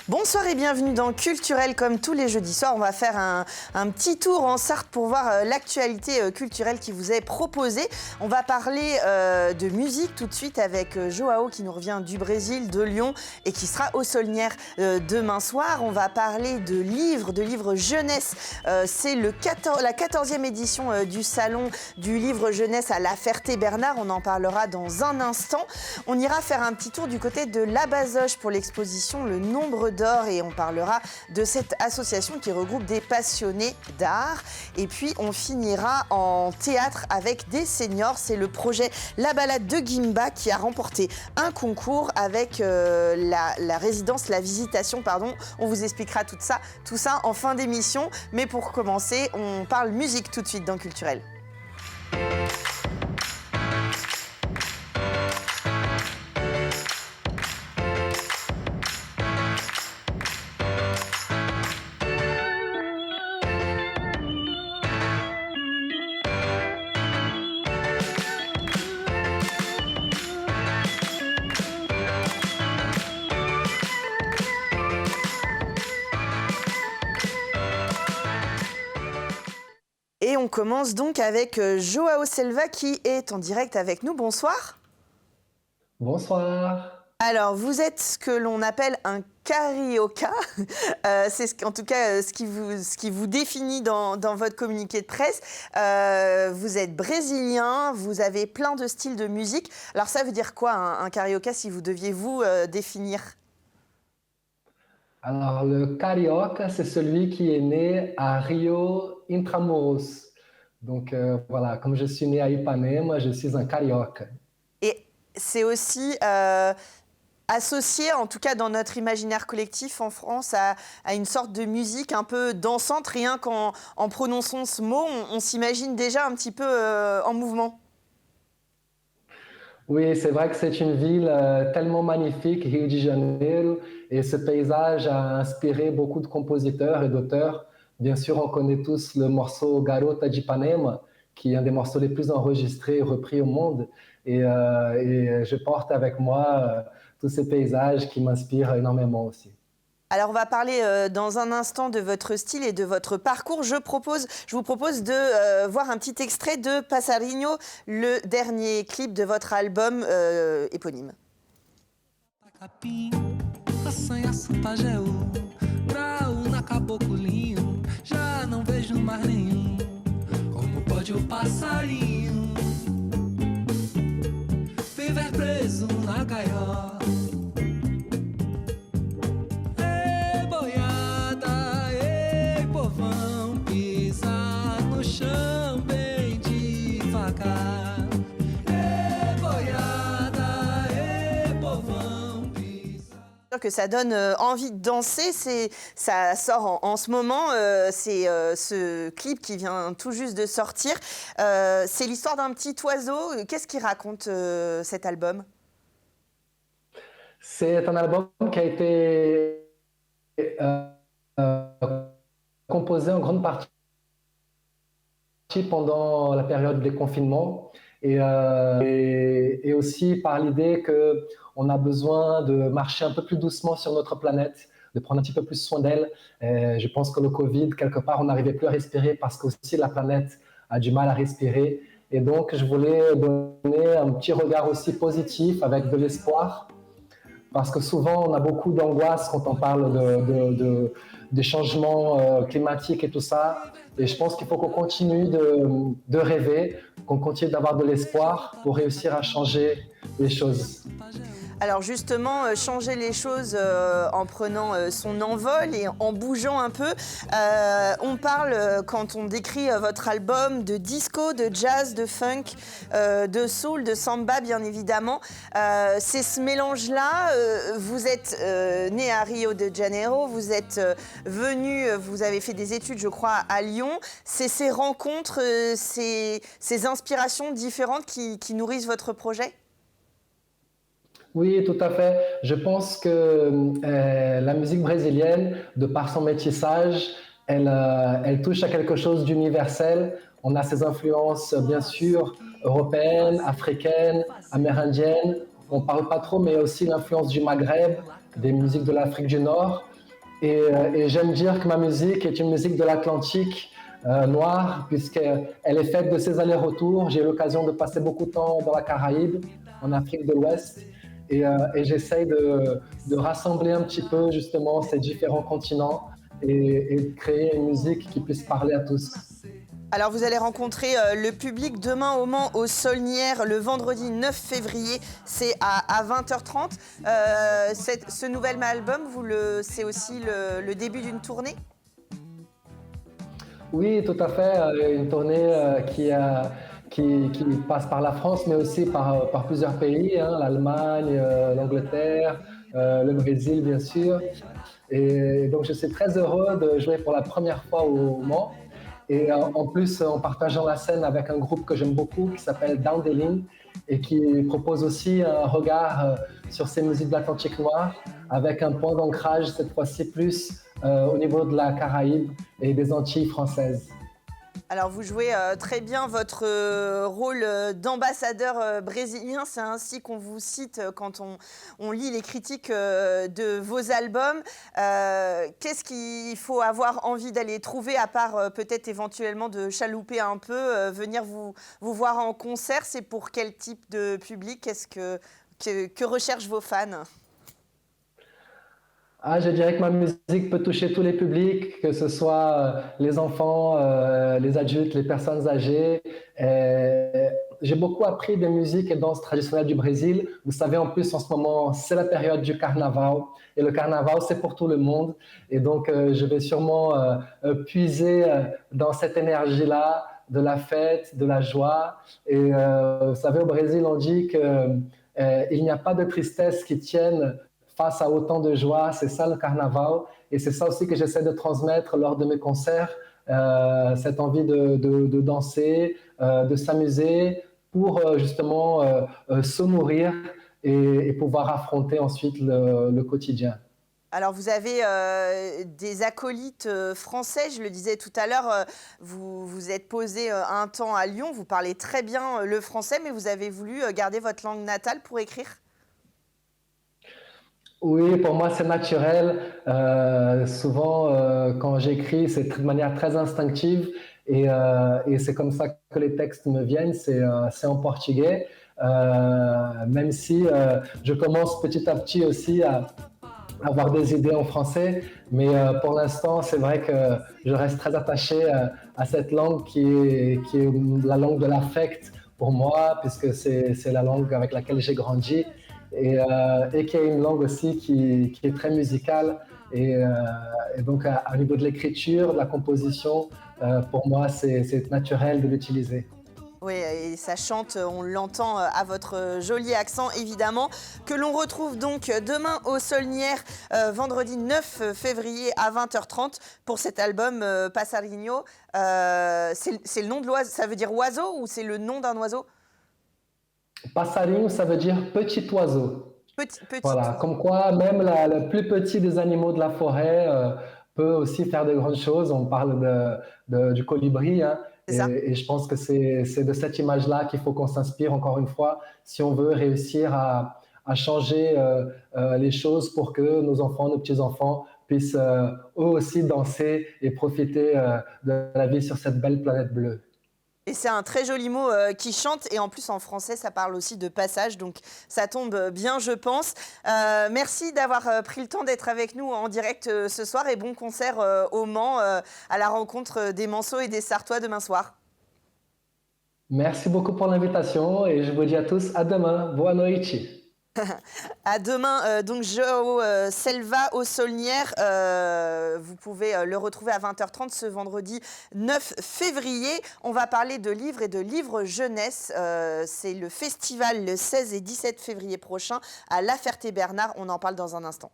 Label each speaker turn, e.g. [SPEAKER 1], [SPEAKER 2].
[SPEAKER 1] Bonsoir et bienvenue dans Culturel. Comme tous les jeudis soirs, on va faire un petit tour en Sarthe pour voir l'actualité culturelle qui vous est proposée. On va parler de musique tout de suite avec Joao qui nous revient du Brésil, de Lyon et qui sera au Saulnières demain soir. On va parler de livres jeunesse. C'est la 14e édition du salon du livre jeunesse à La Ferté-Bernard. On en parlera dans un instant. On ira faire un petit tour du côté de la Bazoche pour l'exposition Le Nombre d'Or et on parlera de cette association qui regroupe des passionnés d'art. Et puis on finira en théâtre avec des seniors. C'est le projet La Balade de Guimba qui a remporté un concours avec la résidence, la visitation, pardon. On vous expliquera tout ça en fin d'émission. Mais pour commencer, on parle musique tout de suite dans Culturel. Et on commence donc avec Joao Selva qui est en direct avec nous. Bonsoir.
[SPEAKER 2] Bonsoir.
[SPEAKER 1] Alors, vous êtes ce que l'on appelle un carioca. C'est en tout cas ce qui vous définit dans votre communiqué de presse. Vous êtes brésilien, vous avez plein de styles de musique. Alors ça veut dire quoi un carioca si vous deviez vous définir ?
[SPEAKER 2] Alors, le carioca, c'est celui qui est né à Rio Intramuros. Donc, voilà, comme je suis né à Ipanema, je suis un carioca.
[SPEAKER 1] Et c'est aussi associé, en tout cas dans notre imaginaire collectif en France, à une sorte de musique un peu dansante. Rien qu'en prononçant ce mot, on s'imagine déjà un petit peu en mouvement.
[SPEAKER 2] Oui, c'est vrai que c'est une ville tellement magnifique, Rio de Janeiro, et ce paysage a inspiré beaucoup de compositeurs et d'auteurs. Bien sûr, on connaît tous le morceau Garota de Ipanema, qui est un des morceaux les plus enregistrés et repris au monde. Et je porte avec moi tous ces paysages qui m'inspirent énormément aussi.
[SPEAKER 1] Alors, on va parler dans un instant de votre style et de votre parcours. Je vous propose de voir un petit extrait de Passarinho, le dernier clip de votre album éponyme. Que ça donne envie de danser, ça sort en ce moment, c'est ce clip qui vient tout juste de sortir. C'est l'histoire d'un petit oiseau. Qu'est-ce qu'il raconte cet album ?
[SPEAKER 2] C'est un album qui a été composé en grande partie pendant la période des confinements et aussi par l'idée qu'on a besoin de marcher un peu plus doucement sur notre planète, de prendre un petit peu plus soin d'elle. Je pense que le Covid, quelque part, on n'arrivait plus à respirer parce qu'aussi la planète a du mal à respirer. Et donc, je voulais donner un petit regard aussi positif avec de l'espoir. Parce que souvent, on a beaucoup d'angoisse quand on parle des changements climatiques et tout ça. Et je pense qu'il faut qu'on continue de rêver, qu'on continue d'avoir de l'espoir pour réussir à changer les choses.
[SPEAKER 1] Alors justement, changer les choses en prenant son envol et en bougeant un peu. On parle, quand on décrit votre album, de disco, de jazz, de funk, de soul, de samba, bien évidemment. C'est ce mélange-là. Vous êtes né à Rio de Janeiro, vous êtes venu, vous avez fait des études, je crois, à Lyon. C'est ces rencontres, ces inspirations différentes qui nourrissent votre projet ?
[SPEAKER 2] Oui, tout à fait. Je pense que la musique brésilienne, de par son métissage, elle touche à quelque chose d'universel. On a ses influences, bien sûr, européennes, africaines, amérindiennes. On ne parle pas trop, mais aussi l'influence du Maghreb, des musiques de l'Afrique du Nord. Et j'aime dire que ma musique est une musique de l'Atlantique noir, puisqu'elle est faite de ces allers-retours. J'ai eu l'occasion de passer beaucoup de temps dans la Caraïbe, en Afrique de l'Ouest, et j'essaye de rassembler un petit peu justement ces différents continents et de créer une musique qui puisse parler à tous.
[SPEAKER 1] Alors vous allez rencontrer le public demain au Mans aux Saulnières le vendredi 9 février, c'est à 20h30. Ce nouvel album, c'est aussi le début d'une tournée?
[SPEAKER 2] Oui, tout à fait. Une tournée qui passe par la France, mais aussi par plusieurs pays, hein, l'Allemagne, l'Angleterre, le Brésil, bien sûr. Et donc, je suis très heureux de jouer pour la première fois au Mans. Et en plus, en partageant la scène avec un groupe que j'aime beaucoup qui s'appelle Down the Line et qui propose aussi un regard sur ces musiques de l'Atlantique noir avec un point d'ancrage cette fois-ci plus au niveau de la Caraïbe et des Antilles françaises.
[SPEAKER 1] Alors vous jouez très bien votre rôle d'ambassadeur brésilien, c'est ainsi qu'on vous cite quand on lit les critiques de vos albums. Qu'est-ce qu'il faut avoir envie d'aller trouver, à part peut-être éventuellement de chalouper un peu, venir vous voir en concert? C'est pour quel type de public? Que recherchent vos fans?
[SPEAKER 2] Ah, je dirais que ma musique peut toucher tous les publics, que ce soit les enfants, les adultes, les personnes âgées. J'ai beaucoup appris des musiques et danses traditionnelles du Brésil. Vous savez, en plus, en ce moment, c'est la période du carnaval. Et le carnaval, c'est pour tout le monde. Et donc, je vais sûrement puiser dans cette énergie-là de la fête, de la joie. Et vous savez, au Brésil, on dit qu'il n'y a pas de tristesse qui tienne face à autant de joie. C'est ça le carnaval, et c'est ça aussi que j'essaie de transmettre lors de mes concerts, cette envie de danser, de s'amuser pour justement se nourrir et pouvoir affronter ensuite le quotidien.
[SPEAKER 1] Alors vous avez des acolytes français, je le disais tout à l'heure, vous êtes posé un temps à Lyon, vous parlez très bien le français, mais vous avez voulu garder votre langue natale pour écrire?
[SPEAKER 2] Oui, pour moi, c'est naturel. Souvent, quand j'écris, c'est de manière très instinctive et c'est comme ça que les textes me viennent. C'est en portugais, même si je commence petit à petit aussi à avoir des idées en français. Mais pour l'instant, c'est vrai que je reste très attaché à cette langue qui est la langue de l'affect pour moi, puisque c'est la langue avec laquelle j'ai grandi. Et qui est une langue aussi qui est très musicale. Et donc, au niveau de l'écriture, de la composition, pour moi, c'est naturel de l'utiliser.
[SPEAKER 1] Oui, et ça chante, on l'entend à votre joli accent, évidemment, que l'on retrouve donc demain aux Saulnières, vendredi 9 février à 20h30 pour cet album Passarinho. C'est le nom de l'oiseau, ça veut dire oiseau ou c'est le nom d'un oiseau?
[SPEAKER 2] Passarinho, ça veut dire petit oiseau.
[SPEAKER 1] Petit
[SPEAKER 2] Voilà,
[SPEAKER 1] oiseau.
[SPEAKER 2] comme quoi même le plus petit des animaux de la forêt peut aussi faire de grandes choses. On parle du colibri, hein,
[SPEAKER 1] C'est ça.
[SPEAKER 2] et je pense que c'est de cette image-là qu'il faut qu'on s'inspire encore une fois si on veut réussir à changer les choses pour que nos enfants, nos petits-enfants puissent eux aussi danser et profiter de la vie sur cette belle planète bleue.
[SPEAKER 1] Et c'est un très joli mot qui chante, et en plus en français ça parle aussi de passage, donc ça tombe bien je pense. Merci d'avoir pris le temps d'être avec nous en direct ce soir, et bon concert au Mans à la rencontre des Manceaux et des Sartois demain soir.
[SPEAKER 2] Merci beaucoup pour l'invitation et je vous dis à tous à demain. Boa noite.
[SPEAKER 1] À demain, donc João Selva aux Saulnières. Vous pouvez le retrouver à 20h30 ce vendredi 9 février. On va parler de livres et de livres jeunesse. C'est le festival le 16 et 17 février prochain à La Ferté-Bernard. On en parle dans un instant.